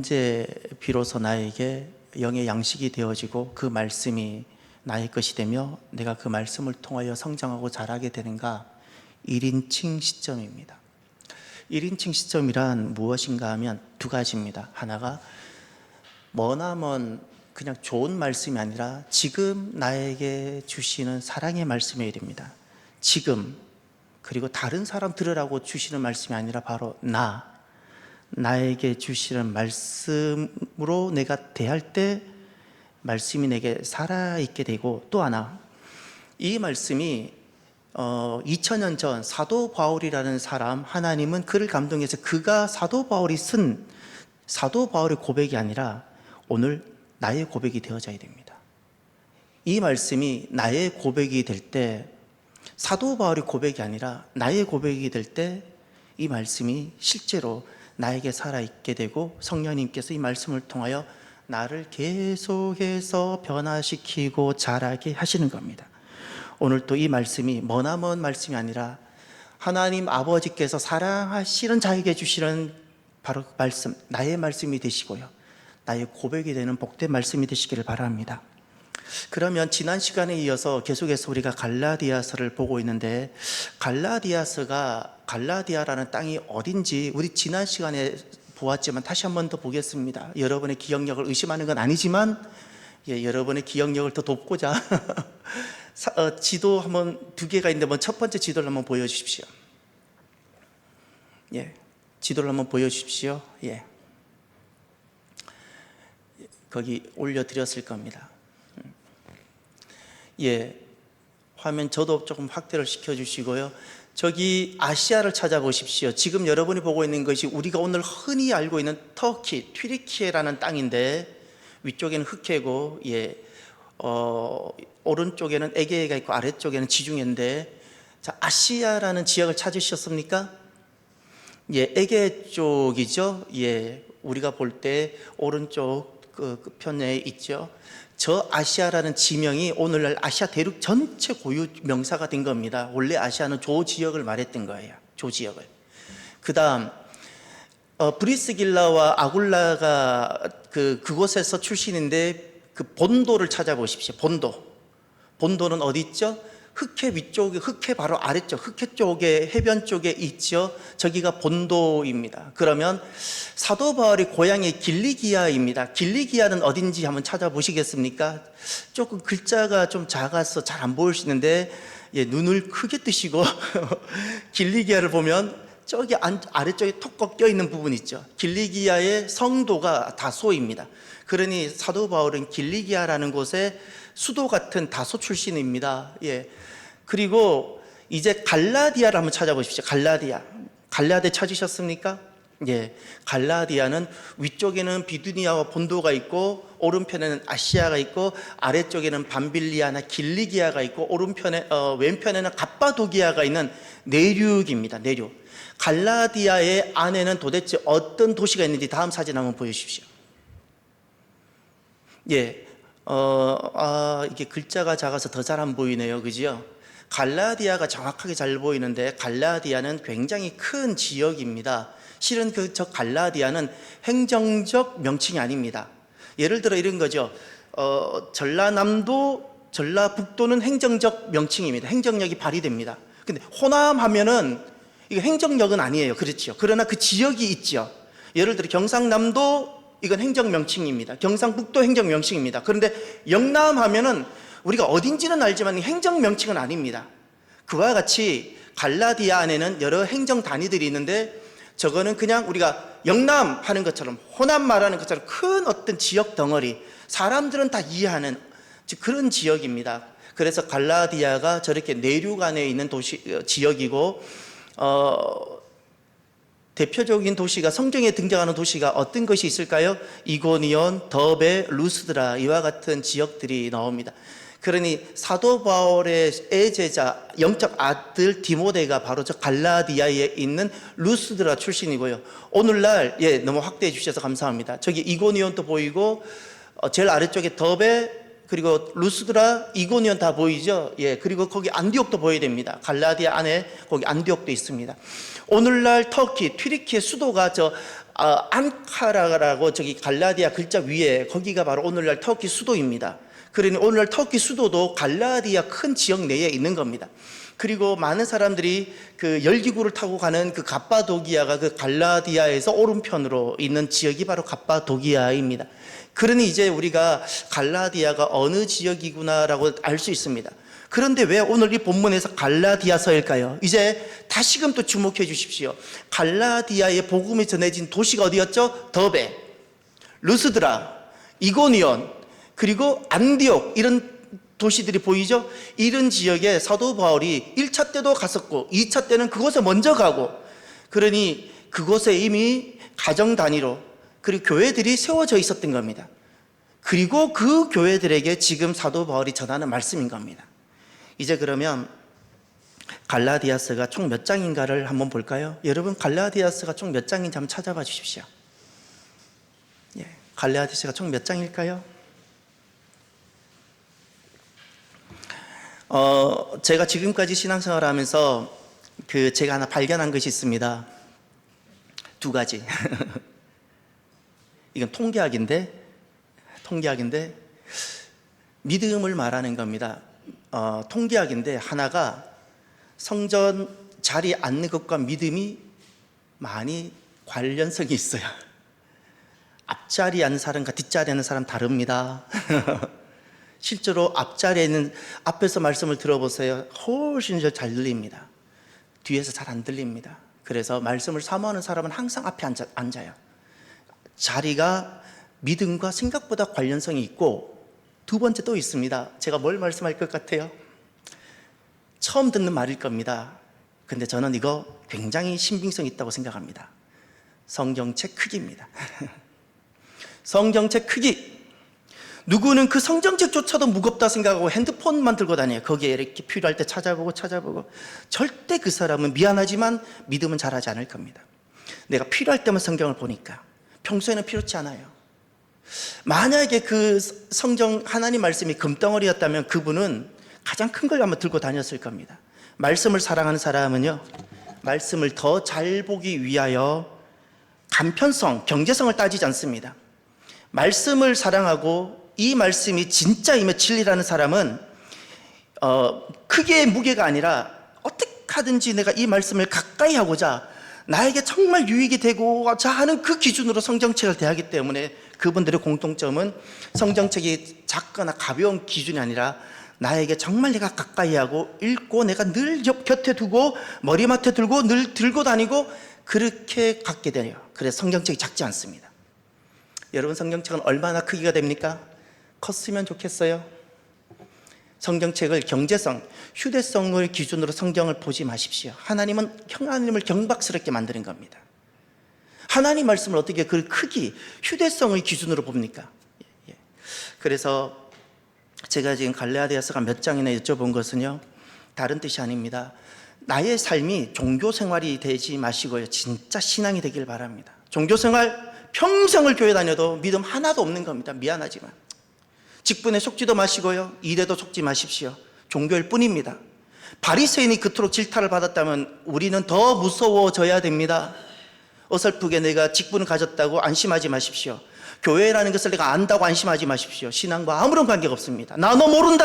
이제 비로소 나에게 영의 양식이 되어지고 그 말씀이 나의 것이 되며 내가 그 말씀을 통하여 성장하고 자라게 되는가? 1인칭 시점입니다. 1인칭 시점이란 무엇인가 하면 두 가지입니다. 하나가 머나먼 그냥 좋은 말씀이 아니라 지금 나에게 주시는 사랑의 말씀이어야 됩니다. 지금, 그리고 다른 사람 들으라고 주시는 말씀이 아니라 바로 나에게 주시는 말씀으로 내가 대할 때 말씀이 내게 살아있게 되고, 또 하나, 이 말씀이 2000년 전 사도 바울이라는 사람, 하나님은 그를 감동해서 그가 사도 바울이 쓴 사도 바울의 고백이 아니라 오늘 나의 고백이 되어져야 됩니다. 이 말씀이 나의 고백이 될 때, 사도 바울의 고백이 아니라 나의 고백이 될 때 이 말씀이 실제로 나에게 살아있게 되고 성령님께서 이 말씀을 통하여 나를 계속해서 변화시키고 자라게 하시는 겁니다. 오늘 또 이 말씀이 머나먼 말씀이 아니라 하나님 아버지께서 사랑하시는 자에게 주시는 바로 그 말씀, 나의 말씀이 되시고요, 나의 고백이 되는 복된 말씀이 되시기를 바랍니다. 그러면 지난 시간에 이어서 계속해서 우리가 갈라디아서를 보고 있는데, 갈라디아라는 땅이 어딘지 우리 지난 시간에 보았지만 다시 한 번 더 보겠습니다. 여러분의 기억력을 의심하는 건 아니지만 여러분의 기억력을 더 돕고자 지도 한번 두 개가 있는데 먼저 첫 번째 지도를 한번 보여주십시오. 지도를 한번 보여주십시오. 거기 올려드렸을 겁니다. 화면 저도 조금 확대를 시켜주시고요. 저기 아시아를 찾아보십시오. 지금 여러분이 보고 있는 것이 우리가 오늘 흔히 알고 있는 터키, 튀르키예라는 땅인데, 위쪽에는 흑해고, 오른쪽에는 에게해가 있고 아래쪽에는 지중해인데, 자, 아시아라는 지역을 찾으셨습니까? 에게 쪽이죠. 우리가 볼 때 오른쪽 그 편에 있죠. 저 아시아라는 지명이 오늘날 아시아 대륙 전체 고유 명사가 된 겁니다. 원래 아시아는 조 지역을 말했던 거예요. 조 지역을. 그 다음 브리스길라와 아굴라가 그곳에서 출신인데, 그 본도를 찾아보십시오. 본도는 어디 있죠? 흑해 위쪽에, 흑해 바로 아래쪽, 흑해 쪽에, 해변 쪽에 있죠. 저기가 본도입니다. 그러면 사도 바울의 고향이 길리기아입니다. 길리기아는 어딘지 한번 찾아보시겠습니까? 조금 글자가 좀 작아서 잘 안 보일 수 있는데, 눈을 크게 뜨시고 길리기아를 보면 저기 아래쪽에 톡 꺾여 있는 부분 있죠. 길리기아의 성도가 다소입니다. 그러니 사도 바울은 길리기아라는 곳에 수도 같은 다소 출신입니다. 그리고 이제 갈라디아를 한번 찾아보십시오. 갈라디아 찾으셨습니까? 갈라디아는 위쪽에는 비두니아와 본도가 있고, 오른편에는 아시아가 있고, 아래쪽에는 밤빌리아나 길리기아가 있고, 왼편에는 갑바도기아가 있는 내륙입니다. 내륙. 갈라디아의 안에는 도대체 어떤 도시가 있는지 다음 사진 한번 보여주십시오. 이게 글자가 작아서 더 잘 안 보이네요. 그죠? 갈라디아가 정확하게 잘 보이는데, 갈라디아는 굉장히 큰 지역입니다. 실은 저 갈라디아는 행정적 명칭이 아닙니다. 예를 들어 이런 거죠. 전라남도, 전라북도는 행정적 명칭입니다. 행정력이 발휘됩니다. 근데 호남 이거 행정력은 아니에요. 그렇죠. 그러나 그 지역이 있죠. 예를 들어 경상남도, 이건 행정명칭입니다. 경상북도 행정명칭입니다. 그런데 영남 우리가 어딘지는 알지만 행정명칭은 아닙니다. 그와 같이 갈라디아 안에는 여러 행정단위들이 있는데, 저거는 그냥 우리가 영남 하는 것처럼, 호남 말하는 것처럼 큰 어떤 지역 덩어리, 사람들은 다 이해하는 그런 지역입니다. 그래서 갈라디아가 저렇게 내륙 안에 있는 지역이고, 대표적인 도시가, 성경에 등장하는 도시가 어떤 것이 있을까요? 이고니온, 더베, 루스드라, 이와 같은 지역들이 나옵니다. 그러니 사도 바울의 애제자, 영적 아들 디모데가 바로 저 갈라디아에 있는 루스드라 출신이고요. 오늘날 너무 확대해 주셔서 감사합니다. 저기 이고니온도 보이고, 제일 아래쪽에 더베, 그리고 루스드라, 이고니온 다 보이죠? 그리고 거기 안디옥도 보여야 됩니다. 갈라디아 안에 거기 안디옥도 있습니다. 오늘날 터키, 튀르키예 수도가 앙카라라고 저기 갈라디아 글자 위에 거기가 바로 오늘날 터키 수도입니다. 그러니 오늘날 터키 수도도 갈라디아 큰 지역 내에 있는 겁니다. 그리고 많은 사람들이 그 열기구를 타고 가는 그 갑바도기아가 그 갈라디아에서 오른편으로 있는 지역이 바로 갑바도기아입니다. 그러니 이제 우리가 갈라디아가 어느 지역이구나라고 알 수 있습니다. 그런데 왜 오늘 이 본문에서 갈라디아서일까요? 이제 다시금 또 주목해 주십시오. 갈라디아의 복음이 전해진 도시가 어디였죠? 더베, 루스드라, 이고니온, 그리고 안디옥, 이런 도시들이 보이죠? 이런 지역에 사도 바울이 1차 때도 갔었고 2차 때는 그곳에 먼저 가고, 그러니 그곳에 이미 가정 단위로 그리고 교회들이 세워져 있었던 겁니다. 그리고 그 교회들에게 지금 사도 바울이 전하는 말씀인 겁니다. 이제 그러면 갈라디아서가 총 몇 장인가를 한번 볼까요? 여러분, 갈라디아서가 총 몇 장인지 한번 찾아봐 주십시오. 갈라디아서가 총 몇 장일까요? 제가 지금까지 신앙생활을 하면서 제가 하나 발견한 것이 있습니다. 두 가지. 이건 통계학인데 믿음을 말하는 겁니다. 통계학인데, 하나가 성전 자리에 앉는 것과 믿음이 많이 관련성이 있어요. 앞자리에 앉는 사람과 뒷자리에 앉는 사람 다릅니다. 실제로 앞자리에 있는, 앞에서 말씀을 들어보세요. 훨씬 잘 들립니다. 뒤에서 잘 안 들립니다. 그래서 말씀을 사모하는 사람은 항상 앞에 앉아요. 자리가 믿음과 생각보다 관련성이 있고, 두 번째 또 있습니다. 제가 뭘 말씀할 것 같아요? 처음 듣는 말일 겁니다. 근데 저는 이거 굉장히 신빙성이 있다고 생각합니다. 성경책 크기입니다. 성경책 크기. 누구는 그 성경책조차도 무겁다 생각하고 핸드폰만 들고 다녀요. 거기에 이렇게 필요할 때 찾아보고 절대 그 사람은, 미안하지만 믿음은 잘하지 않을 겁니다. 내가 필요할 때만 성경을 보니까. 평소에는 필요치 않아요. 만약에 그 성경 하나님 말씀이 금덩어리였다면 그분은 가장 큰 걸 한번 들고 다녔을 겁니다. 말씀을 사랑하는 사람은요, 말씀을 더 잘 보기 위하여 간편성, 경제성을 따지지 않습니다. 말씀을 사랑하고 이 말씀이 진짜이며 진리라는 사람은 크기의 무게가 아니라 어떻게 하든지 내가 이 말씀을 가까이 하고자, 나에게 정말 유익이 되고자 하는 그 기준으로 성경책을 대하기 때문에 그분들의 공통점은 성경책이 작거나 가벼운 기준이 아니라 나에게 정말 내가 가까이 하고 읽고 내가 늘 곁에 두고 머리맡에 들고 늘 들고 다니고 그렇게 갖게 돼요. 그래서 성경책이 작지 않습니다. 여러분, 성경책은 얼마나 크기가 됩니까? 컸으면 좋겠어요. 성경책을 경제성, 휴대성을 기준으로 성경을 보지 마십시오. 하나님은 하나님을 경박스럽게 만드는 겁니다. 하나님 말씀을 어떻게 그 크기, 휴대성의 기준으로 봅니까? 그래서 제가 지금 갈라디아서가 몇 장이나 여쭤본 것은요, 다른 뜻이 아닙니다. 나의 삶이 종교생활이 되지 마시고요, 진짜 신앙이 되길 바랍니다. 종교생활 평생을 교회 다녀도 믿음 하나도 없는 겁니다. 미안하지만 직분에 속지도 마시고요, 일에도 속지 마십시오. 종교일 뿐입니다. 바리새인이 그토록 질타를 받았다면 우리는 더 무서워져야 됩니다. 어설프게 내가 직분을 가졌다고 안심하지 마십시오. 교회라는 것을 내가 안다고 안심하지 마십시오. 신앙과 아무런 관계가 없습니다. 나 너 모른다.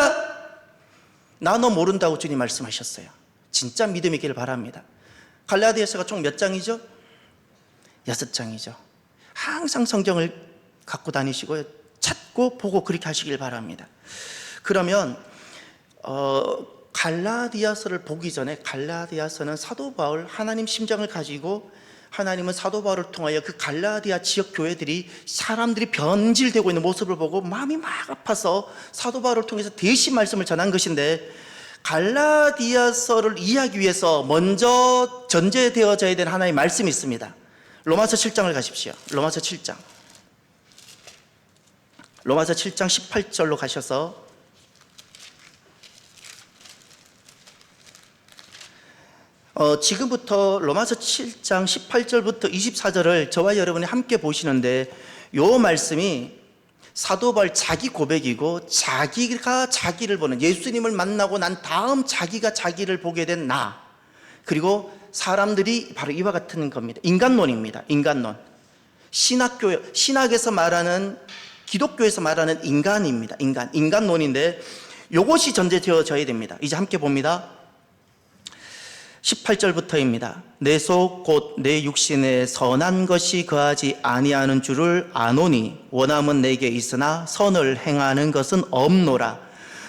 나 너 모른다고 주님 말씀하셨어요. 진짜 믿음이길 바랍니다. 갈라디아서가 총 몇 장이죠? 6장이죠. 항상 성경을 갖고 다니시고요, 찾고 보고 그렇게 하시길 바랍니다. 그러면 갈라디아서를 보기 전에, 갈라디아서는 사도 바울, 하나님 심정을 가지고, 하나님은 사도 바울을 통하여 그 갈라디아 지역 교회들이, 사람들이 변질되고 있는 모습을 보고 마음이 막 아파서 사도 바울을 통해서 대신 말씀을 전한 것인데, 갈라디아서를 이해하기 위해서 먼저 전제되어져야 되는 하나의 말씀이 있습니다. 로마서 7장을 가십시오. 로마서 7장 18절로 가셔서 지금부터 로마서 7장 18절부터 24절을 저와 여러분이 함께 보시는데, 이 말씀이 사도 바울 자기 고백이고, 자기가 자기를 보는, 예수님을 만나고 난 다음 자기가 자기를 보게 된 나, 그리고 사람들이 바로 이와 같은 겁니다. 인간론입니다. 인간론. 신학에서 말하는, 기독교에서 말하는 인간입니다. 인간론인데 이것이 전제되어져야 됩니다. 이제 함께 봅니다. 18절부터입니다. 내 속 곧 내 육신에 선한 것이 거하지 아니하는 줄을 아노니 원함은 내게 있으나 선을 행하는 것은 없노라.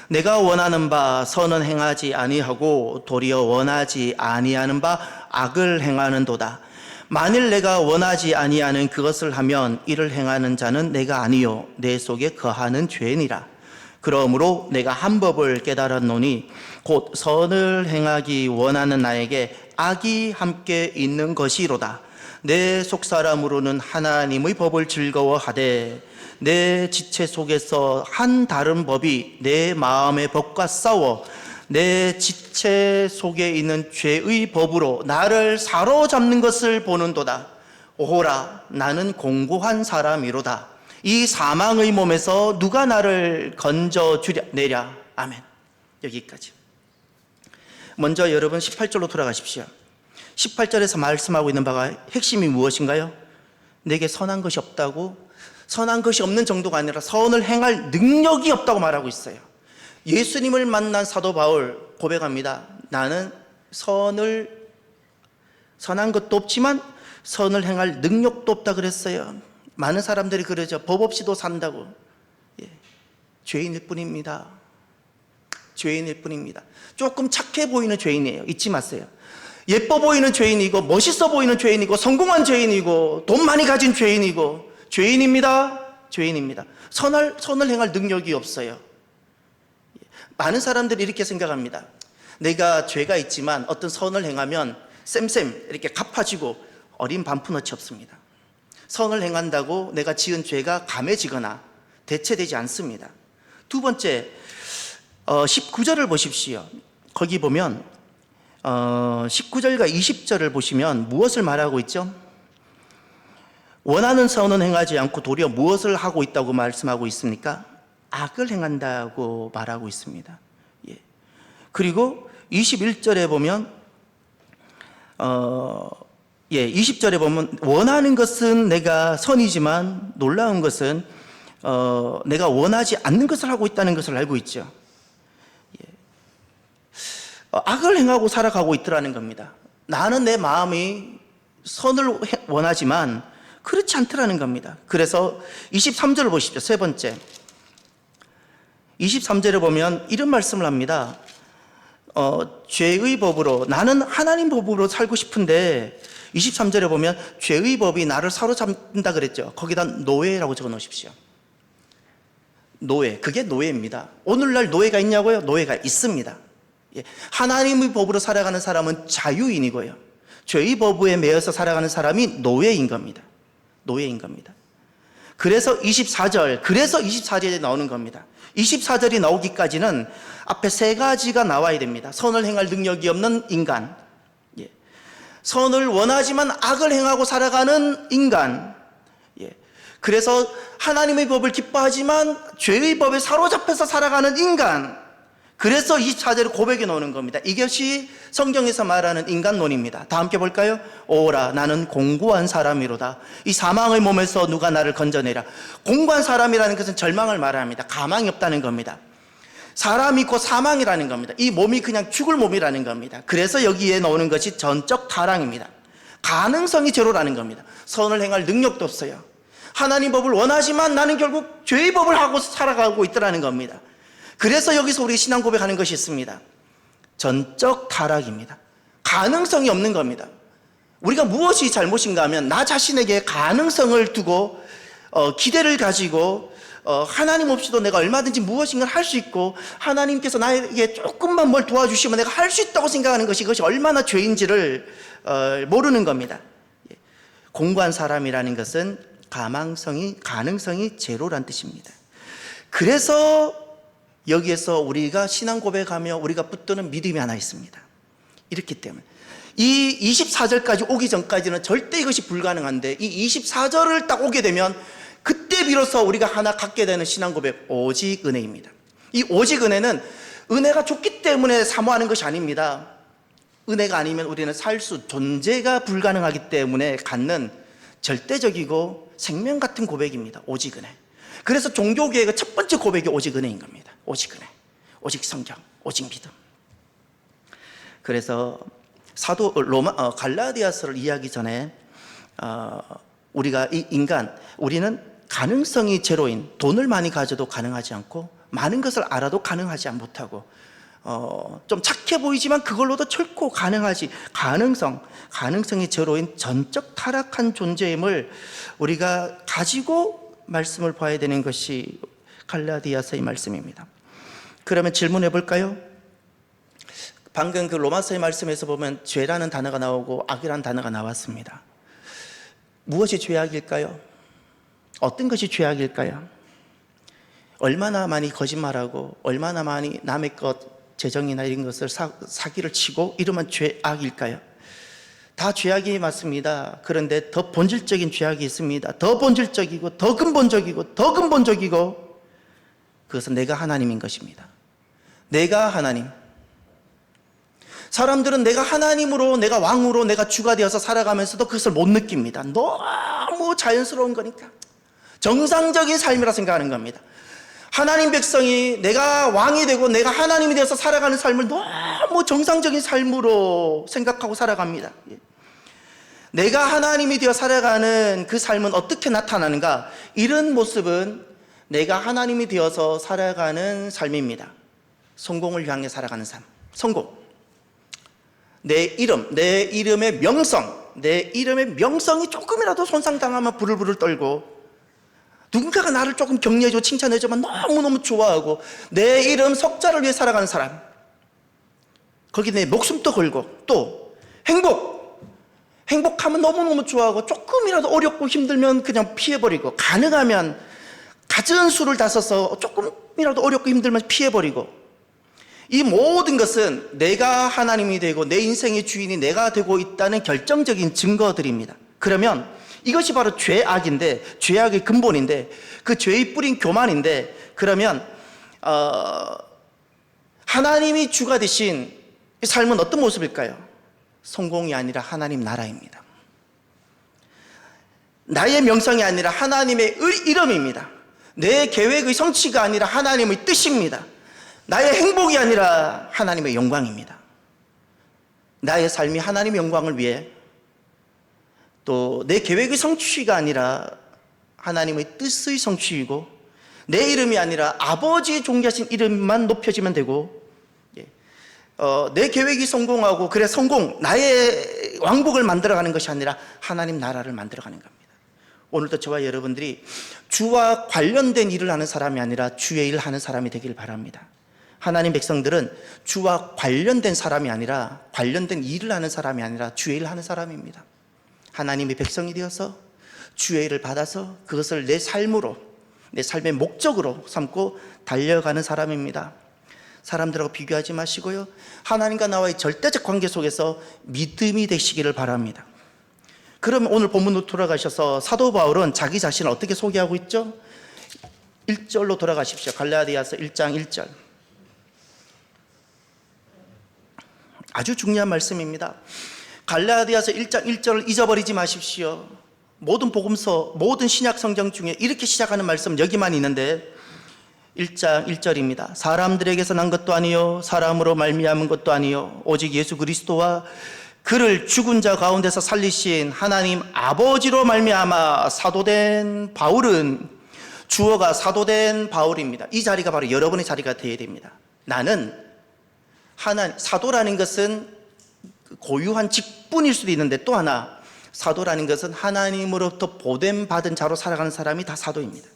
내가 원하는 바 선은 행하지 아니하고 도리어 원하지 아니하는 바 악을 행하는도다. 만일 내가 원하지 아니하는 그것을 하면 이를 행하는 자는 내가 아니요 내 속에 거하는 죄니라. 그러므로 내가 한 법을 깨달았노니 곧 선을 행하기 원하는 나에게 악이 함께 있는 것이로다. 내 속사람으로는 하나님의 법을 즐거워하되 내 지체 속에서 한 다른 법이 내 마음의 법과 싸워 내 지체 속에 있는 죄의 법으로 나를 사로잡는 것을 보는도다. 오호라, 나는 공고한 사람이로다. 이 사망의 몸에서 누가 나를 건져내랴. 아멘. 여기까지. 먼저 여러분 18절로 돌아가십시오. 18절에서 말씀하고 있는 바가 핵심이 무엇인가요? 내게 선한 것이 없다고, 선한 것이 없는 정도가 아니라 선을 행할 능력이 없다고 말하고 있어요. 예수님을 만난 사도 바울 고백합니다. 나는 선한 것도 없지만 선을 행할 능력도 없다 그랬어요. 많은 사람들이 그러죠. 법 없이도 산다고. 죄인일 뿐입니다. 죄인일 뿐입니다. 조금 착해 보이는 죄인이에요. 잊지 마세요. 예뻐 보이는 죄인이고 멋있어 보이는 죄인이고 성공한 죄인이고 돈 많이 가진 죄인이고 죄인입니다. 죄인입니다. 선을 행할 능력이 없어요. 많은 사람들이 이렇게 생각합니다. 내가 죄가 있지만 어떤 선을 행하면 쌤 이렇게 갚아지고 어린 반푼어치 없습니다. 선을 행한다고 내가 지은 죄가 감해지거나 대체되지 않습니다. 두 번째, 19절을 보십시오. 거기 보면 19절과 20절을 보시면 무엇을 말하고 있죠? 원하는 선은 행하지 않고 도리어 무엇을 하고 있다고 말씀하고 있습니까? 악을 행한다고 말하고 있습니다. 그리고 21절에 보면 20절에 보면 원하는 것은 내가 선이지만 놀라운 것은 내가 원하지 않는 것을 하고 있다는 것을 알고 있죠. 악을 행하고 살아가고 있더라는 겁니다. 나는 내 마음이 선을 원하지만 그렇지 않더라는 겁니다. 그래서 23절을 보십시오. 세 번째, 23절에 보면 이런 말씀을 합니다. 죄의 법으로, 나는 하나님 법으로 살고 싶은데 23절에 보면 죄의 법이 나를 사로잡는다 그랬죠. 거기다 노예라고 적어 놓으십시오. 노예, 그게 노예입니다. 오늘날 노예가 있냐고요? 노예가 있습니다. 하나님의 법으로 살아가는 사람은 자유인이고요, 죄의 법에 매여서 살아가는 사람이 노예인 겁니다. 노예인 겁니다. 그래서 24절에 나오는 겁니다. 24절이 나오기까지는 앞에 세 가지가 나와야 됩니다. 선을 행할 능력이 없는 인간, 선을 원하지만 악을 행하고 살아가는 인간, 그래서 하나님의 법을 기뻐하지만 죄의 법에 사로잡혀서 살아가는 인간, 그래서 24절에 고백이 나오는 겁니다. 이것이 성경에서 말하는 인간론입니다. 다 함께 볼까요? 오라, 나는 공고한 사람이로다. 이 사망의 몸에서 누가 나를 건져내라. 공고한 사람이라는 것은 절망을 말합니다. 가망이 없다는 겁니다. 사람이 곧 사망이라는 겁니다. 이 몸이 그냥 죽을 몸이라는 겁니다. 그래서 여기에 나오는 것이 전적 타락입니다. 가능성이 제로라는 겁니다. 선을 행할 능력도 없어요. 하나님 법을 원하지만 나는 결국 죄의 법을 하고 살아가고 있더라는 겁니다. 그래서 여기서 우리 신앙 고백하는 것이 있습니다. 전적 타락입니다. 가능성이 없는 겁니다. 우리가 무엇이 잘못인가 하면 나 자신에게 가능성을 두고 기대를 가지고 하나님 없이도 내가 얼마든지 무엇인가를 할 수 있고 하나님께서 나에게 조금만 뭘 도와주시면 내가 할 수 있다고 생각하는 것이, 그것이 얼마나 죄인지를 모르는 겁니다. 공고한 사람이라는 것은 가능성이 제로란 뜻입니다. 그래서 여기에서 우리가 신앙 고백하며 우리가 붙드는 믿음이 하나 있습니다. 이렇기 때문에 이 24절까지 오기 전까지는 절대 이것이 불가능한데 이 24절을 딱 오게 되면 그때 비로소 우리가 하나 갖게 되는 신앙 고백, 오직 은혜입니다. 이 오직 은혜는 은혜가 좋기 때문에 사모하는 것이 아닙니다. 은혜가 아니면 우리는 존재가 불가능하기 때문에 갖는 절대적이고 생명 같은 고백입니다. 오직 은혜. 그래서 종교개혁의 첫 번째 고백이 오직 은혜인 겁니다. 오직 은혜, 오직 성경, 오직 믿음. 그래서 사도 갈라디아서를 이해하기 전에 우리가 이 인간, 우리는 가능성이 제로인, 돈을 많이 가져도 가능하지 않고 많은 것을 알아도 가능하지 못하고 좀 착해 보이지만 그걸로도 결코 가능하지, 가능성이 제로인 전적 타락한 존재임을 우리가 가지고 말씀을 봐야 되는 것이 갈라디아서의 말씀입니다. 그러면 질문해 볼까요? 방금 그 로마서의 말씀에서 보면 죄라는 단어가 나오고 악이라는 단어가 나왔습니다. 무엇이 죄악일까요? 어떤 것이 죄악일까요? 얼마나 많이 거짓말하고 얼마나 많이 남의 것, 재정이나 이런 것을 사기를 치고 이러면 죄악일까요? 다 죄악이 맞습니다. 그런데 더 본질적인 죄악이 있습니다. 더 본질적이고 더 근본적이고 더 근본적이고, 그것은 내가 하나님인 것입니다. 내가 하나님. 사람들은 내가 하나님으로, 내가 왕으로, 내가 주가 되어서 살아가면서도 그것을 못 느낍니다. 너무 자연스러운 거니까, 정상적인 삶이라 생각하는 겁니다. 하나님 백성이 내가 왕이 되고 내가 하나님이 되어서 살아가는 삶을 너무 정상적인 삶으로 생각하고 살아갑니다. 내가 하나님이 되어 살아가는 그 삶은 어떻게 나타나는가? 이런 모습은 내가 하나님이 되어서 살아가는 삶입니다. 성공을 향해 살아가는 삶. 성공. 내 이름, 내 이름의 명성, 내 이름의 명성이 조금이라도 손상당하면 부들부들 떨고, 누군가가 나를 조금 격려해주고 칭찬해주면 너무너무 좋아하고, 내 이름 석자를 위해 살아가는 사람, 거기 내 목숨도 걸고, 또 행복하면 너무너무 좋아하고, 조금이라도 어렵고 힘들면 그냥 피해버리고, 가능하면 갖은 수를 다 써서 조금이라도 어렵고 힘들면 피해버리고, 이 모든 것은 내가 하나님이 되고 내 인생의 주인이 내가 되고 있다는 결정적인 증거들입니다. 그러면 이것이 바로 죄악인데, 죄악의 근본인데, 그 죄의 뿌린 교만인데, 그러면 하나님이 주가 되신 삶은 어떤 모습일까요? 성공이 아니라 하나님 나라입니다. 나의 명성이 아니라 하나님의 이름입니다. 내 계획의 성취가 아니라 하나님의 뜻입니다. 나의 행복이 아니라 하나님의 영광입니다. 나의 삶이 하나님의 영광을 위해, 또 내 계획의 성취가 아니라 하나님의 뜻의 성취이고, 내 이름이 아니라 아버지의 존귀하신 이름만 높여지면 되고, 내 계획이 성공하고, 그래 성공, 나의 왕국을 만들어가는 것이 아니라 하나님 나라를 만들어가는 겁니다. 오늘도 저와 여러분들이 주와 관련된 일을 하는 사람이 아니라 주의 일을 하는 사람이 되길 바랍니다. 하나님 백성들은 주와 관련된 사람이 아니라, 관련된 일을 하는 사람이 아니라 주의 일을 하는 사람입니다. 하나님의 백성이 되어서 주의 일을 받아서 그것을 내 삶으로, 내 삶의 목적으로 삼고 달려가는 사람입니다. 사람들하고 비교하지 마시고요, 하나님과 나와의 절대적 관계 속에서 믿음이 되시기를 바랍니다. 그럼 오늘 본문으로 돌아가셔서 사도 바울은 자기 자신을 어떻게 소개하고 있죠? 1절로 돌아가십시오. 갈라디아서 1장 1절. 아주 중요한 말씀입니다. 갈라디아서 1장 1절을 잊어버리지 마십시오. 모든 복음서, 모든 신약 성경 중에 이렇게 시작하는 말씀 여기만 있는데, 1장 1절입니다. 사람들에게서 난 것도 아니요 사람으로 말미암은 것도 아니요 오직 예수 그리스도와 그를 죽은 자 가운데서 살리신 하나님 아버지로 말미암아 사도된 바울은, 주어가 사도된 바울입니다. 이 자리가 바로 여러분의 자리가 되어야 됩니다. 나는 사도라는 것은 고유한 직분일 수도 있는데, 또 하나 사도라는 것은 하나님으로부터 보냄받은 자로 살아가는 사람이 다 사도입니다.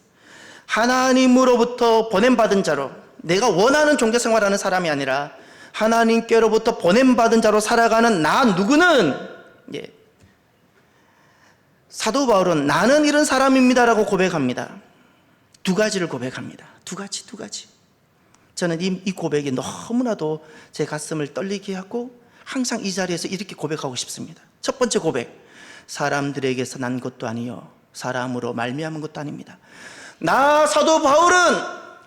하나님으로부터 보냄받은 자로, 내가 원하는 종교생활하는 사람이 아니라 하나님께로부터 보냄받은 자로 살아가는 나 누구는, 사도 바울은 나는 이런 사람입니다라고 고백합니다. 두 가지를 고백합니다. 두 가지. 저는 이 고백이 너무나도 제 가슴을 떨리게 하고 항상 이 자리에서 이렇게 고백하고 싶습니다. 첫 번째 고백, 사람들에게서 난 것도 아니요 사람으로 말미암은 것도 아닙니다. 나 사도 바울은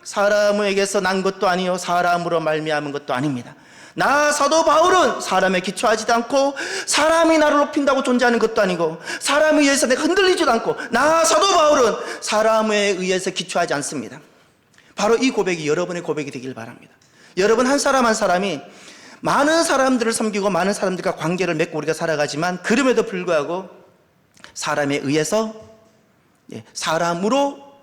사람에게서 난 것도 아니요 사람으로 말미암은 것도 아닙니다. 나 사도 바울은 사람에 기초하지도 않고 사람이 나를 높인다고 존재하는 것도 아니고 사람에 의해서 내가 흔들리지도 않고 나 사도 바울은 사람에 의해서 기초하지 않습니다. 바로 이 고백이 여러분의 고백이 되길 바랍니다. 여러분 한 사람 한 사람이 많은 사람들을 섬기고 많은 사람들과 관계를 맺고 우리가 살아가지만 그럼에도 불구하고 사람에 의해서 사람으로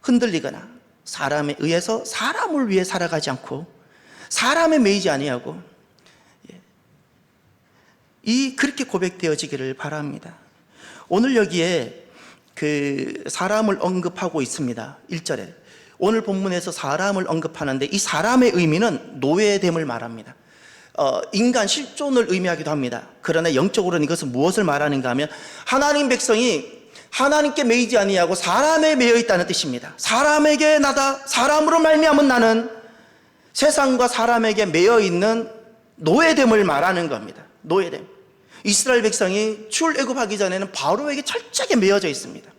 흔들리거나 사람에 의해서 사람을 위해 살아가지 않고 사람에 매이지 아니하고 그렇게 고백되어지기를 바랍니다. 오늘 여기에 그 사람을 언급하고 있습니다. 1절에 오늘 본문에서 사람을 언급하는데 이 사람의 의미는 노예됨을 말합니다. 인간 실존을 의미하기도 합니다. 그러나 영적으로는 이것은 무엇을 말하는가 하면 하나님 백성이 하나님께 매이지 아니하고 사람에 매여 있다는 뜻입니다. 사람에게 나다 사람으로 말미암은 나는 세상과 사람에게 매여 있는 노예됨을 말하는 겁니다. 노예됨. 이스라엘 백성이 출애굽하기 전에는 바로에게 철저하게 매여져 있습니다.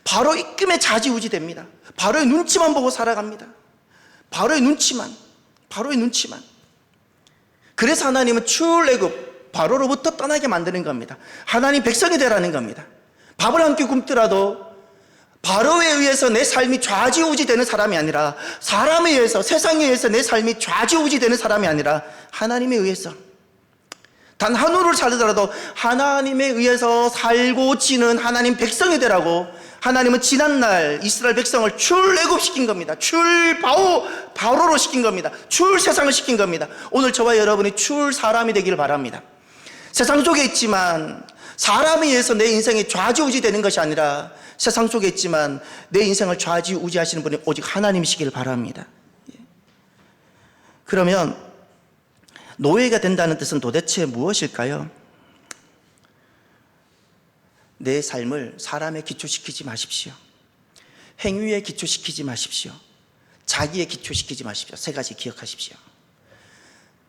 바로 입김에 좌지우지됩니다. 바로의 눈치만 보고 살아갑니다. 바로의 눈치만. 그래서 하나님은 출애굽 바로로부터 떠나게 만드는 겁니다. 하나님 백성이 되라는 겁니다. 밥을 한 끼 굶더라도 바로에 의해서 내 삶이 좌지우지되는 사람이 아니라 사람에 의해서 세상에 의해서 내 삶이 좌지우지되는 사람이 아니라 하나님에 의해서 단 한 우를 살더라도 하나님에 의해서 살고 지는 하나님 백성이 되라고 하나님은 지난날 이스라엘 백성을 출애굽시킨 겁니다. 바로로 시킨 겁니다. 출세상을 시킨 겁니다. 오늘 저와 여러분이 출사람이 되기를 바랍니다. 세상 속에 있지만 사람에 의해서 내 인생이 좌지우지 되는 것이 아니라 세상 속에 있지만 내 인생을 좌지우지하시는 분이 오직 하나님이시길 바랍니다. 그러면 노예가 된다는 뜻은 도대체 무엇일까요? 내 삶을 사람에 기초시키지 마십시오. 행위에 기초시키지 마십시오. 자기에 기초시키지 마십시오. 세 가지 기억하십시오.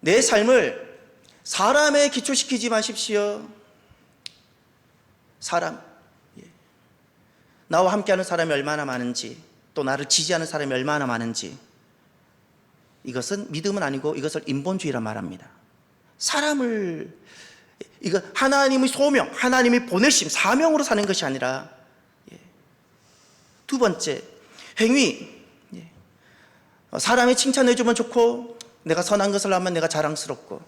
내 삶을 사람에 기초시키지 마십시오. 사람, 나와 함께하는 사람이 얼마나 많은지, 또 나를 지지하는 사람이 얼마나 많은지, 이것은 믿음은 아니고 이것을 인본주의라 말합니다. 이거 하나님의 소명, 하나님이 보내심, 사명으로 사는 것이 아니라, 두 번째, 행위. 사람이 칭찬해주면 좋고 내가 선한 것을 하면 내가 자랑스럽고,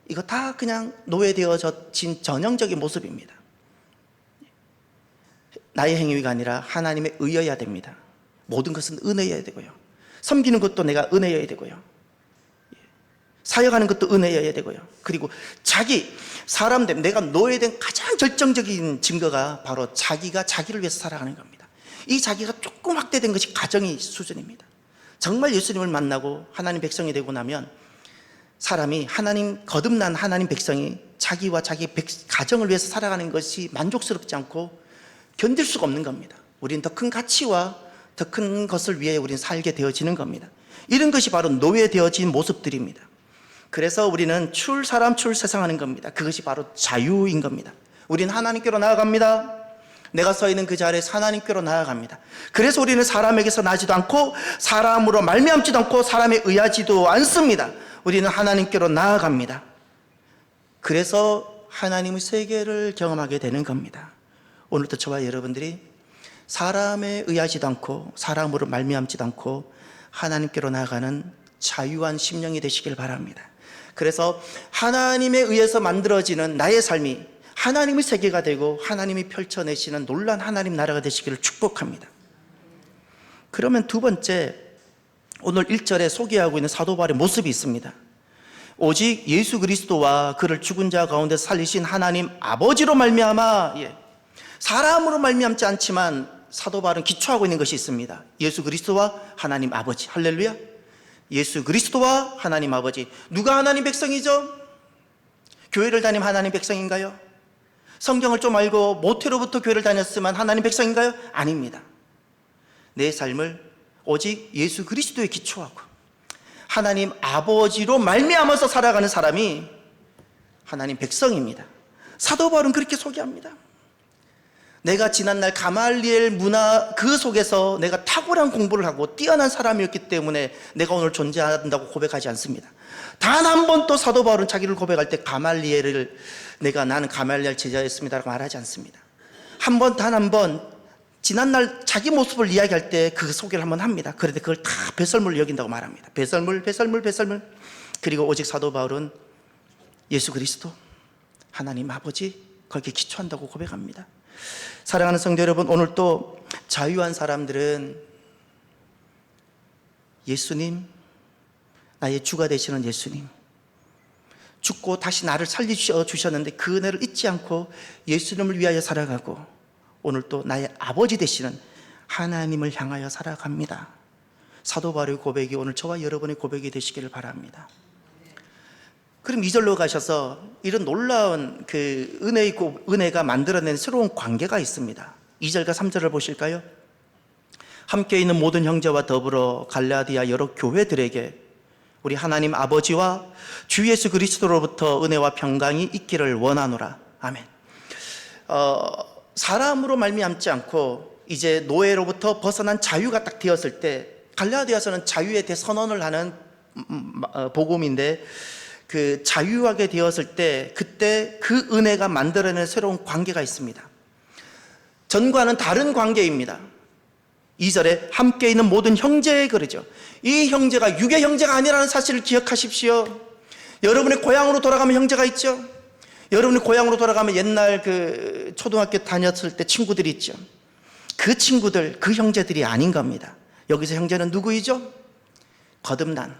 이거 다 그냥 노예되어진 전형적인 모습입니다. 나의 행위가 아니라 하나님의 의여야 됩니다. 모든 것은 은혜여야 되고요. 섬기는 것도 내가 은혜여야 되고요. 사역하는 것도 은혜여야 되고요. 그리고 사람됨, 내가 노예된 가장 결정적인 증거가 바로 자기가 자기를 위해서 살아가는 겁니다. 이 자기가 조금 확대된 것이 가정의 수준입니다. 정말 예수님을 만나고 하나님 백성이 되고 나면 사람이 거듭난 하나님 백성이 자기와 자기 가정을 위해서 살아가는 것이 만족스럽지 않고 견딜 수가 없는 겁니다. 우리는 더 큰 가치와 더 큰 것을 위해 우리는 살게 되어지는 겁니다. 이런 것이 바로 노예되어진 모습들입니다. 그래서 우리는 출사람 출세상하는 겁니다. 그것이 바로 자유인 겁니다. 우리는 하나님께로 나아갑니다. 내가 서 있는 그 자리에서 하나님께로 나아갑니다. 그래서 우리는 사람에게서 나지도 않고 사람으로 말미암지도 않고 사람에 의하지도 않습니다. 우리는 하나님께로 나아갑니다. 그래서 하나님의 세계를 경험하게 되는 겁니다. 오늘도 저와 여러분들이 사람에 의하지도 않고 사람으로 말미암지도 않고 하나님께로 나아가는 자유한 심령이 되시길 바랍니다. 그래서 하나님에 의해서 만들어지는 나의 삶이 하나님의 세계가 되고 하나님이 펼쳐내시는 놀라운 하나님 나라가 되시기를 축복합니다. 그러면 두 번째, 오늘 1절에 소개하고 있는 사도 바울의 모습이 있습니다. 오직 예수 그리스도와 그를 죽은 자 가운데 살리신 하나님 아버지로 말미암아, 사람으로 말미암지 않지만 사도 바울은 기초하고 있는 것이 있습니다. 예수 그리스도와 하나님 아버지. 할렐루야. 예수 그리스도와 하나님 아버지. 누가 하나님 백성이죠? 교회를 다니면 하나님 백성인가요? 성경을 좀 알고 모태로부터 교회를 다녔으면 하나님 백성인가요? 아닙니다. 내 삶을 오직 예수 그리스도에 기초하고 하나님 아버지로 말미암아서 살아가는 사람이 하나님 백성입니다. 사도 바울은 그렇게 소개합니다. 내가 지난날 가말리엘 문화 그 속에서 내가 탁월한 공부를 하고 뛰어난 사람이었기 때문에 내가 오늘 존재한다고 고백하지 않습니다. 단 한 번 또 사도 바울은 자기를 고백할 때 가말리엘을 나는 가말리엘 제자였습니다라고 말하지 않습니다. 단 한 번 지난날 자기 모습을 이야기할 때 그 소개를 한번 합니다. 그런데 그걸 다 배설물로 여긴다고 말합니다. 배설물. 그리고 오직 사도 바울은 예수 그리스도, 하나님 아버지, 거기에 기초한다고 고백합니다. 사랑하는 성도 여러분, 오늘 또 자유한 사람들은 예수님, 나의 주가 되시는 예수님, 죽고 다시 나를 살려주셨는데 그 은혜를 잊지 않고 예수님을 위하여 살아가고 오늘 또 나의 아버지 되시는 하나님을 향하여 살아갑니다. 사도 바울의 고백이 오늘 저와 여러분의 고백이 되시기를 바랍니다. 그럼 2절로 가셔서 이런 놀라운 그 은혜가 만들어낸 새로운 관계가 있습니다. 2절과 3절을 보실까요? 함께 있는 모든 형제와 더불어 갈라디아 여러 교회들에게 우리 하나님 아버지와 주 예수 그리스도로부터 은혜와 평강이 있기를 원하노라. 아멘. 사람으로 말미암지 않고 이제 노예로부터 벗어난 자유가 딱 되었을 때, 갈라디아서는 자유에 대해 선언을 하는 복음인데, 그 자유하게 되었을 때 그때 그 은혜가 만들어내는 새로운 관계가 있습니다. 전과는 다른 관계입니다. 2절에 함께 있는 모든 형제 그러죠. 이 형제가 육의 형제가 아니라는 사실을 기억하십시오. 여러분의 고향으로 돌아가면 형제가 있죠. 여러분의 고향으로 돌아가면 옛날 그 초등학교 다녔을 때 친구들이 있죠. 그 친구들, 그 형제들이 아닌 겁니다. 여기서 형제는 누구이죠? 거듭난,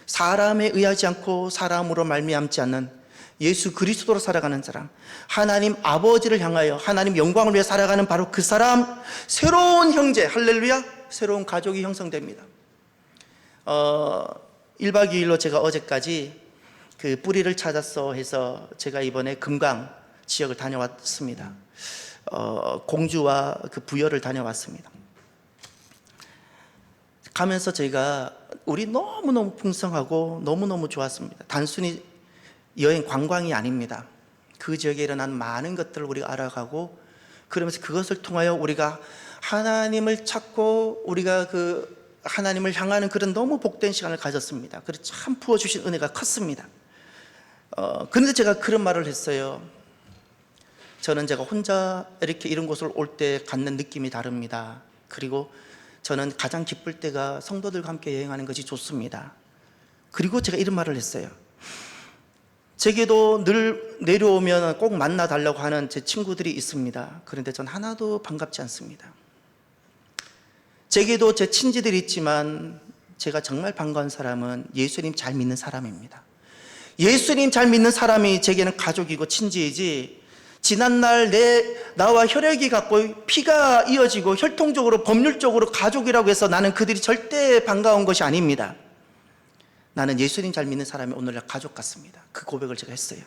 사람에 의하지 않고 사람으로 말미암지 않는 예수 그리스도로 살아가는 사람, 하나님 아버지를 향하여 하나님 영광을 위해 살아가는 바로 그 사람, 새로운 형제, 할렐루야, 새로운 가족이 형성됩니다. 1박 2일로 제가 어제까지 그 뿌리를 찾았어 해서 제가 이번에 금강 지역을 다녀왔습니다. 공주와 그 부여를 다녀왔습니다. 가면서 제가 우리 너무너무 풍성하고 너무너무 좋았습니다. 단순히 여행 관광이 아닙니다. 그 지역에 일어난 많은 것들을 우리가 알아가고, 그러면서 그것을 통하여 우리가 하나님을 찾고 우리가 그 하나님을 향하는 그런 너무 복된 시간을 가졌습니다. 그래서 참 부어주신 은혜가 컸습니다. 그런데 제가 그런 말을 했어요. 저는 제가 혼자 이렇게 이런 곳을 올 때 갖는 느낌이 다릅니다. 그리고 저는 가장 기쁠 때가 성도들과 함께 여행하는 것이 좋습니다. 그리고 제가 이런 말을 했어요. 제게도 늘 내려오면 꼭 만나달라고 하는 제 친구들이 있습니다. 그런데 전 하나도 반갑지 않습니다. 제게도 제 친지들이 있지만 제가 정말 반가운 사람은 예수님 잘 믿는 사람입니다. 예수님 잘 믿는 사람이 제게는 가족이고 친지이지, 지난날 나와 혈액이 같고 피가 이어지고 혈통적으로 법률적으로 가족이라고 해서 나는 그들이 절대 반가운 것이 아닙니다. 나는 예수님 잘 믿는 사람이 오늘날 가족 같습니다. 그 고백을 제가 했어요.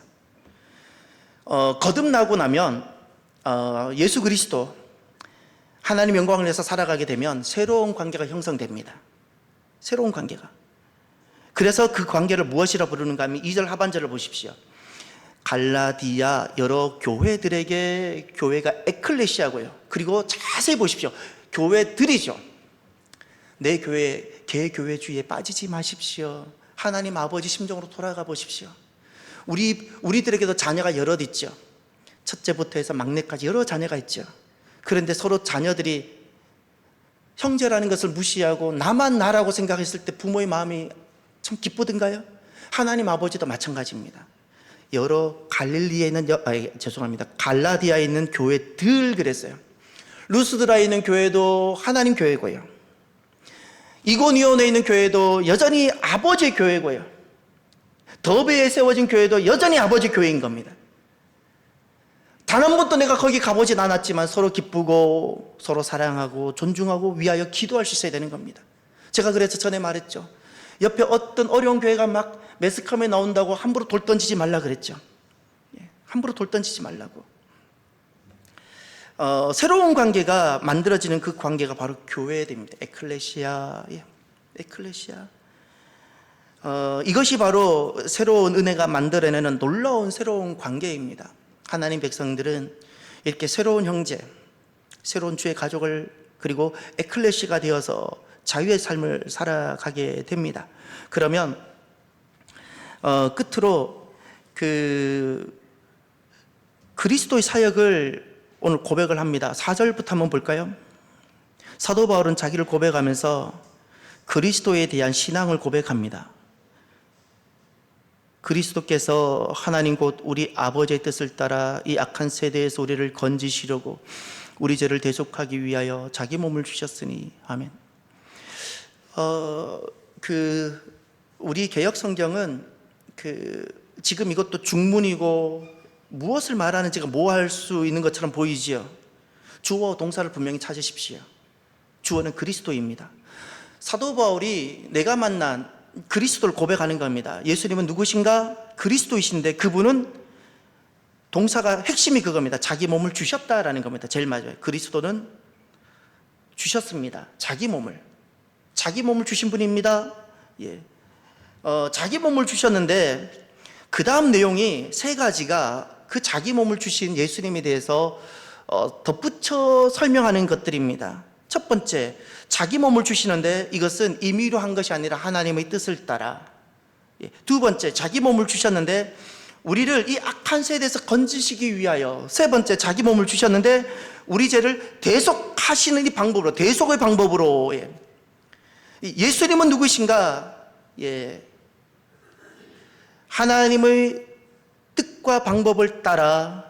거듭나고 나면 예수 그리스도, 하나님 영광을 위해서 살아가게 되면 새로운 관계가 형성됩니다. 새로운 관계가. 그래서 그 관계를 무엇이라 부르는가 하면 2절 하반절을 보십시오. 갈라디아 여러 교회들에게, 교회가 에클레시아고요. 그리고 자세히 보십시오. 교회들이죠. 내 교회, 개교회주의에 빠지지 마십시오. 하나님 아버지 심정으로 돌아가 보십시오. 우리들에게도 자녀가 여럿 있죠. 첫째부터 해서 막내까지 여러 자녀가 있죠. 그런데 서로 자녀들이 형제라는 것을 무시하고 나만 나라고 생각했을 때 부모의 마음이 참 기쁘던가요? 하나님 아버지도 마찬가지입니다. 여러 갈라디아에 있는 교회들 그랬어요. 루스드라에 있는 교회도 하나님 교회고요. 이고니온에 있는 교회도 여전히 아버지의 교회고요. 더베에 세워진 교회도 여전히 아버지 교회인 겁니다. 단 한 번도 내가 거기 가보진 않았지만 서로 기쁘고 서로 사랑하고 존중하고 위하여 기도할 수 있어야 되는 겁니다. 제가 그래서 전에 말했죠. 옆에 어떤 어려운 교회가 막 매스컴에 나온다고 함부로 돌 던지지 말라 그랬죠. 함부로 돌 던지지 말라고. 새로운 관계가 만들어지는 그 관계가 바로 교회됩니다. 에클레시아. 에클레시아. 이것이 바로 새로운 은혜가 만들어내는 놀라운 새로운 관계입니다. 하나님 백성들은 이렇게 새로운 형제, 새로운 주의 가족을 그리고 에클레시가 되어서 자유의 삶을 살아가게 됩니다. 그러면 끝으로 그리스도의 사역을 오늘 고백을 합니다. 4절부터 한번 볼까요? 사도 바울은 자기를 고백하면서 그리스도에 대한 신앙을 고백합니다. 그리스도께서 하나님 곧 우리 아버지의 뜻을 따라 이 악한 세대에서 우리를 건지시려고 우리 죄를 대속하기 위하여 자기 몸을 주셨으니 아멘. 우리 개역 성경은 지금 이것도 중문이고 무엇을 말하는지가 모호할 수 있는 것처럼 보이지요. 주어 동사를 분명히 찾으십시오. 주어는 그리스도입니다. 사도 바울이 내가 만난 그리스도를 고백하는 겁니다. 예수님은 누구신가? 그리스도이신데 그분은 동사가 핵심이 그겁니다. 자기 몸을 주셨다라는 겁니다. 제일 맞아요. 그리스도는 주셨습니다. 자기 몸을 주신 분입니다. 예. 자기 몸을 주셨는데 그 다음 내용이 세 가지가 그 자기 몸을 주신 예수님에 대해서 덧붙여 설명하는 것들입니다. 첫 번째, 자기 몸을 주시는데 이것은 임의로 한 것이 아니라 하나님의 뜻을 따라. 두 번째, 자기 몸을 주셨는데 우리를 이 악한 세대에서 건지시기 위하여. 세 번째, 자기 몸을 주셨는데 우리 죄를 대속하시는 이 방법으로, 대속의 방법으로. 예수님은 누구신가? 하나님의 뜻과 방법을 따라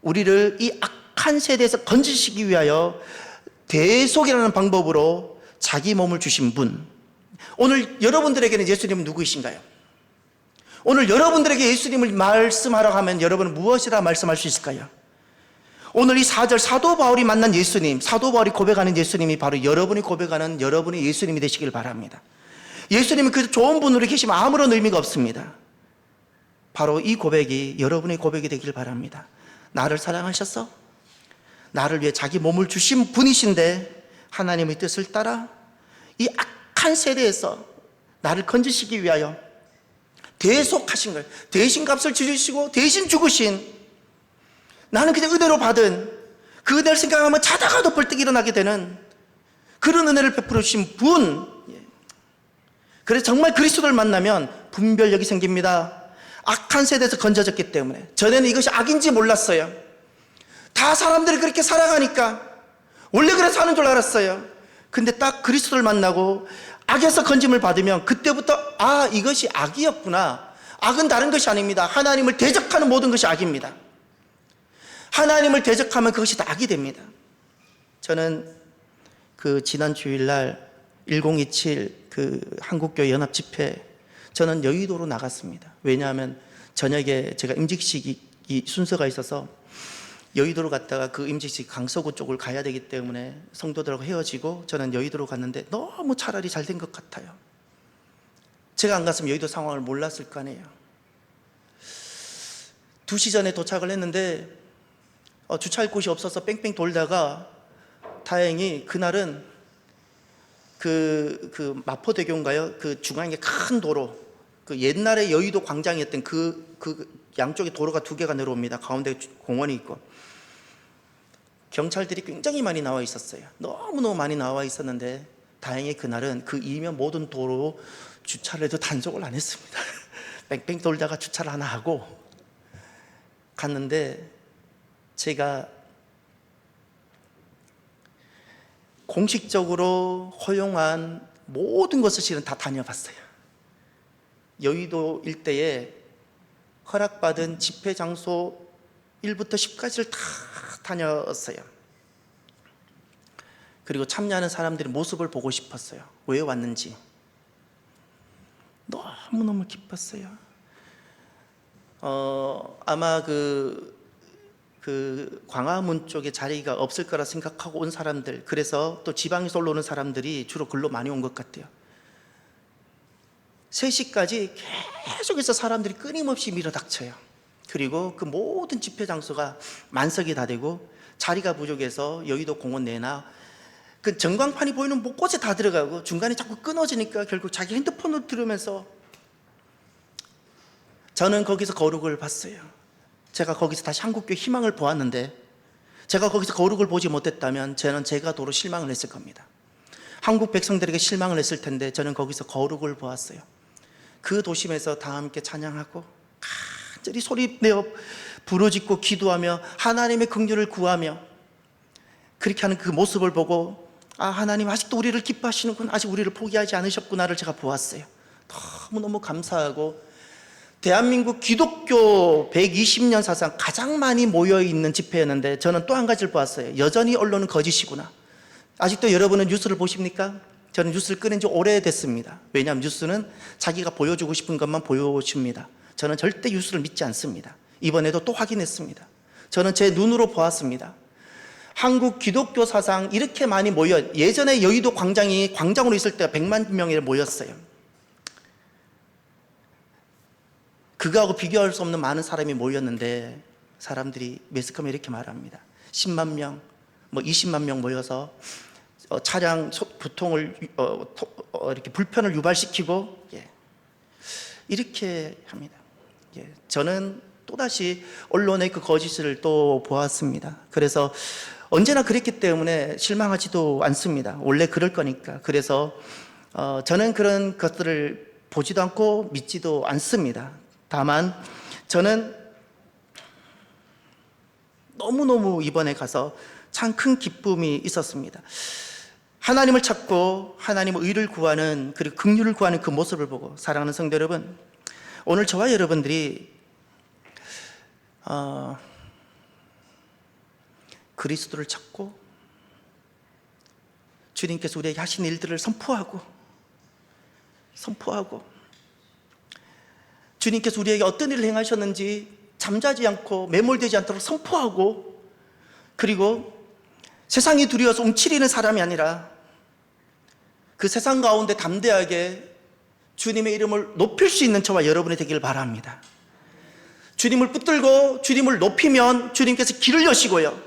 우리를 이 악한 세대에서 건지시기 위하여 대속이라는 방법으로 자기 몸을 주신 분. 오늘 여러분들에게는 예수님은 누구이신가요? 오늘 여러분들에게 예수님을 말씀하라고 하면 여러분은 무엇이라 말씀할 수 있을까요? 오늘 이 4절 사도 바울이 만난 예수님, 사도 바울이 고백하는 예수님이 바로 여러분이 고백하는 여러분의 예수님이 되시길 바랍니다. 예수님은 그 좋은 분으로 계시면 아무런 의미가 없습니다. 바로 이 고백이 여러분의 고백이 되길 바랍니다. 나를 사랑하셨어? 나를 위해 자기 몸을 주신 분이신데 하나님의 뜻을 따라 이 악한 세대에서 나를 건지시기 위하여 대속하신 거예요. 대신 값을 지르시고 대신 죽으신, 나는 그냥 은혜로 받은 그 은혜를 생각하면 자다가도 벌떡 일어나게 되는 그런 은혜를 베풀어 주신 분. 그래서 정말 그리스도를 만나면 분별력이 생깁니다. 악한 세대에서 건져졌기 때문에. 전에는 이것이 악인지 몰랐어요. 다 사람들이 그렇게 살아가니까 원래 그래 사는 줄 알았어요. 근데 딱 그리스도를 만나고 악에서 건짐을 받으면 그때부터 이것이 악이었구나. 악은 다른 것이 아닙니다. 하나님을 대적하는 모든 것이 악입니다. 하나님을 대적하면 그것이 다 악이 됩니다. 저는 지난 주일날 1027 한국교회 연합 집회, 저는 여의도로 나갔습니다. 왜냐하면 저녁에 제가 임직식이 순서가 있어서 여의도로 갔다가 그 임직식 강서구 쪽을 가야 되기 때문에 성도들하고 헤어지고 저는 여의도로 갔는데 너무 차라리 잘 된 것 같아요. 제가 안 갔으면 여의도 상황을 몰랐을 거 아니에요. 2시 전에 도착을 했는데 주차할 곳이 없어서 뺑뺑 돌다가 다행히 그날은 그 마포대교인가요? 그 중앙에 큰 도로, 그 옛날에 여의도 광장이었던 그 양쪽에 도로가 2개가 내려옵니다. 가운데 공원이 있고 경찰들이 굉장히 많이 나와 있었어요. 너무너무 많이 나와 있었는데 다행히 그날은 그 이면 모든 도로 주차를 해도 단속을 안 했습니다. 뺑뺑 돌다가 주차를 하나 하고 갔는데 제가 공식적으로 허용한 모든 것을 실은 다 다녀봤어요. 여의도 일대에 허락받은 집회 장소 1부터 10까지를 다 다녔어요. 그리고 참여하는 사람들의 모습을 보고 싶었어요. 왜 왔는지. 너무너무 기뻤어요. 아마 그 광화문 쪽에 자리가 없을 거라 생각하고 온 사람들, 그래서 또 지방에서 올라오는 사람들이 주로 글로 많이 온 것 같아요. 3시까지 계속해서 사람들이 끊임없이 밀어닥쳐요. 그리고 그 모든 집회 장소가 만석이 다 되고 자리가 부족해서 여의도 공원 내나 그 전광판이 보이는 곳에 다 들어가고 중간에 자꾸 끊어지니까 결국 자기 핸드폰을 들으면서 저는 거기서 거룩을 봤어요. 제가 거기서 다시 한국교회 희망을 보았는데 제가 거기서 거룩을 보지 못했다면 저는 제가 도로 실망을 했을 겁니다. 한국 백성들에게 실망을 했을 텐데 저는 거기서 거룩을 보았어요. 그 도심에서 다 함께 찬양하고 간절히 소리내어 부르짖고 기도하며 하나님의 긍휼을 구하며 그렇게 하는 그 모습을 보고 하나님 아직도 우리를 기뻐하시는구나, 아직 우리를 포기하지 않으셨구나를 제가 보았어요. 너무너무 감사하고, 대한민국 기독교 120년 사상 가장 많이 모여있는 집회였는데 저는 또 한 가지를 보았어요. 여전히 언론은 거짓이구나. 아직도 여러분은 뉴스를 보십니까? 저는 뉴스를 끊은 지 오래됐습니다. 왜냐하면 뉴스는 자기가 보여주고 싶은 것만 보여줍니다. 저는 절대 뉴스를 믿지 않습니다. 이번에도 또 확인했습니다. 저는 제 눈으로 보았습니다. 한국 기독교 사상 이렇게 많이 모여, 예전에 여의도 광장으로 있을 때가 100만 명이 모였어요. 그거하고 비교할 수 없는 많은 사람이 모였는데 사람들이 매스컴에 이렇게 말합니다. 10만 명, 20만 명 모여서 차량 교통을 이렇게 불편을 유발시키고 이렇게 합니다. 저는 또다시 언론의 그 거짓을 또 보았습니다. 그래서 언제나 그랬기 때문에 실망하지도 않습니다. 원래 그럴 거니까. 그래서 저는 그런 것들을 보지도 않고 믿지도 않습니다. 다만 저는 너무너무 이번에 가서 참 큰 기쁨이 있었습니다. 하나님을 찾고 하나님의 의를 구하는, 그리고 긍휼을 구하는 그 모습을 보고, 사랑하는 성도 여러분, 오늘 저와 여러분들이 그리스도를 찾고 주님께서 우리에게 하신 일들을 선포하고 주님께서 우리에게 어떤 일을 행하셨는지 잠자지 않고 매몰되지 않도록 선포하고, 그리고 세상이 두려워서 움츠리는 사람이 아니라 그 세상 가운데 담대하게 주님의 이름을 높일 수 있는 저와 여러분이 되기를 바랍니다. 주님을 붙들고 주님을 높이면 주님께서 길을 여시고요,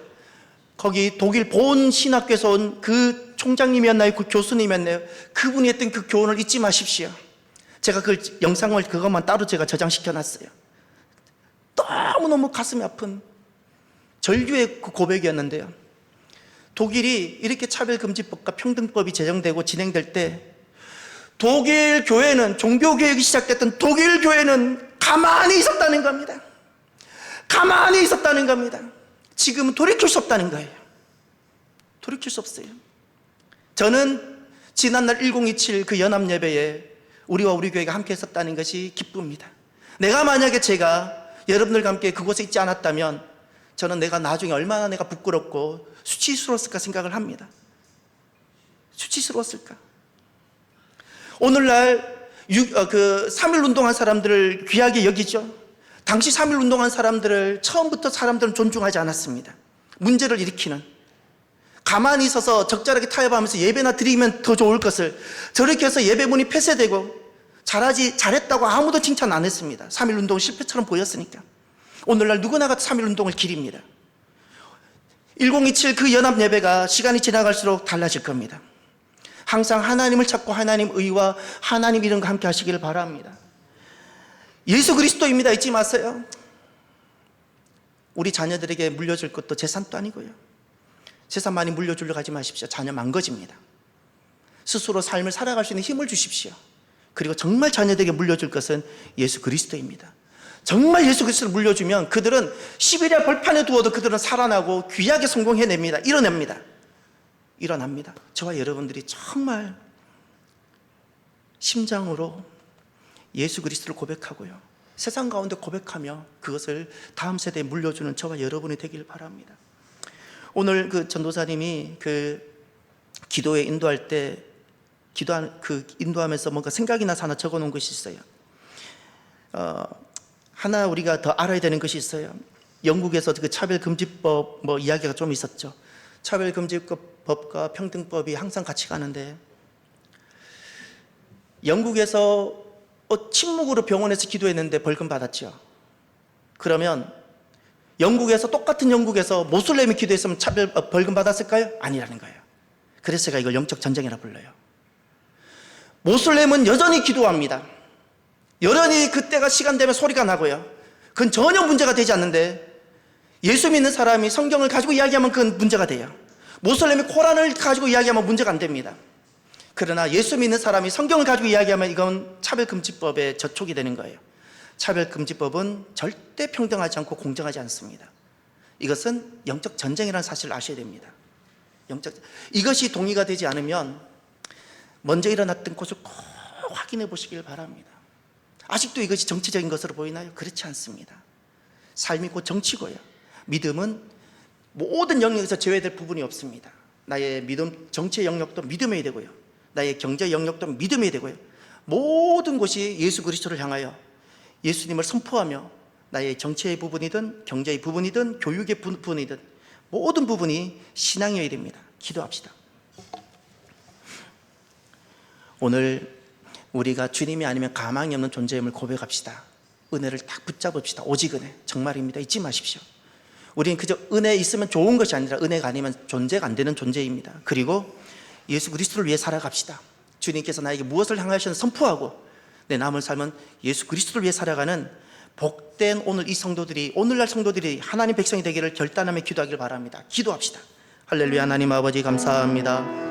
거기 독일 본 신학교에서 온 그 총장님이었나요? 그 교수님이었나요? 그분이 했던 그 교훈을 잊지 마십시오. 제가 그 영상을 그것만 따로 제가 저장시켜 놨어요. 너무너무 가슴이 아픈 절규의 그 고백이었는데요, 독일이 이렇게 차별금지법과 평등법이 제정되고 진행될 때 독일 교회는, 종교개혁이 시작됐던 독일 교회는 가만히 있었다는 겁니다. 가만히 있었다는 겁니다. 지금은 돌이킬 수 없다는 거예요. 돌이킬 수 없어요. 저는 지난날 1027 그 연합예배에 우리와 우리 교회가 함께 했었다는 것이 기쁩니다. 내가 만약에 제가 여러분들과 함께 그곳에 있지 않았다면 저는 내가 나중에 얼마나 내가 부끄럽고 수치스러웠을까 생각을 합니다. 수치스러웠을까? 오늘날 3.1 운동한 사람들을 귀하게 여기죠. 당시 3.1 운동한 사람들을 처음부터 사람들은 존중하지 않았습니다. 문제를 일으키는, 가만히 있어서 적절하게 타협하면서 예배나 드리면 더 좋을 것을 저렇게 해서 예배문이 폐쇄되고 잘했다고 아무도 칭찬 안 했습니다. 3.1 운동 실패처럼 보였으니까. 오늘날 누구나가 3.1 운동을 기립니다. 1027 그 연합 예배가 시간이 지나갈수록 달라질 겁니다. 항상 하나님을 찾고 하나님 의와 하나님 이름과 함께 하시기를 바랍니다. 예수 그리스도입니다. 잊지 마세요. 우리 자녀들에게 물려줄 것도 재산도 아니고요, 재산 많이 물려주려고 하지 마십시오. 자녀 망가집니다. 스스로 삶을 살아갈 수 있는 힘을 주십시오. 그리고 정말 자녀들에게 물려줄 것은 예수 그리스도입니다. 정말 예수 그리스도를 물려주면 그들은 시베리아 벌판에 두어도 그들은 살아나고 귀하게 성공해냅니다. 일어납니다. 저와 여러분들이 정말 심장으로 예수 그리스도를 고백하고요, 세상 가운데 고백하며 그것을 다음 세대에 물려주는 저와 여러분이 되길 바랍니다. 오늘 그 전도사님이 그 기도에 인도할 때 인도하면서 뭔가 생각이 나서 하나 적어 놓은 것이 있어요. 하나 우리가 더 알아야 되는 것이 있어요. 영국에서 그 차별금지법 이야기가 좀 있었죠. 차별금지법과 평등법이 항상 같이 가는데, 영국에서 침묵으로 병원에서 기도했는데 벌금 받았죠. 그러면 똑같은 영국에서 모슬렘이 기도했으면 벌금 받았을까요? 아니라는 거예요. 그래서 제가 이걸 영적 전쟁이라 불러요. 모슬렘은 여전히 기도합니다. 여전히 그때가 시간 되면 소리가 나고요, 그건 전혀 문제가 되지 않는데, 예수 믿는 사람이 성경을 가지고 이야기하면 그건 문제가 돼요. 모슬렘이 코란을 가지고 이야기하면 문제가 안 됩니다. 그러나 예수 믿는 사람이 성경을 가지고 이야기하면 이건 차별금지법에 저촉이 되는 거예요. 차별금지법은 절대 평등하지 않고 공정하지 않습니다. 이것은 영적 전쟁이라는 사실을 아셔야 됩니다. 이것이 동의가 되지 않으면 먼저 일어났던 것을 꼭 확인해 보시길 바랍니다. 아직도 이것이 정치적인 것으로 보이나요? 그렇지 않습니다. 삶이 곧 정치고요. 믿음은 모든 영역에서 제외될 부분이 없습니다. 나의 믿음, 정치의 영역도 믿음해야 되고요. 나의 경제 영역도 믿음해야 되고요. 모든 것이 예수 그리스도를 향하여 예수님을 선포하며 나의 정치의 부분이든 경제의 부분이든 교육의 부분이든 모든 부분이 신앙이어야 됩니다. 기도합시다. 오늘 우리가 주님이 아니면 가망이 없는 존재임을 고백합시다. 은혜를 딱 붙잡읍시다. 오직 은혜. 정말입니다. 잊지 마십시오. 우리는 그저 은혜 있으면 좋은 것이 아니라 은혜가 아니면 존재가 안 되는 존재입니다. 그리고 예수 그리스도를 위해 살아갑시다. 주님께서 나에게 무엇을 향하시는 선포하고 내 남은 삶은 예수 그리스도를 위해 살아가는 복된 오늘날 성도들이 하나님 백성이 되기를 결단하며 기도하기를 바랍니다. 기도합시다. 할렐루야. 하나님 아버지 감사합니다.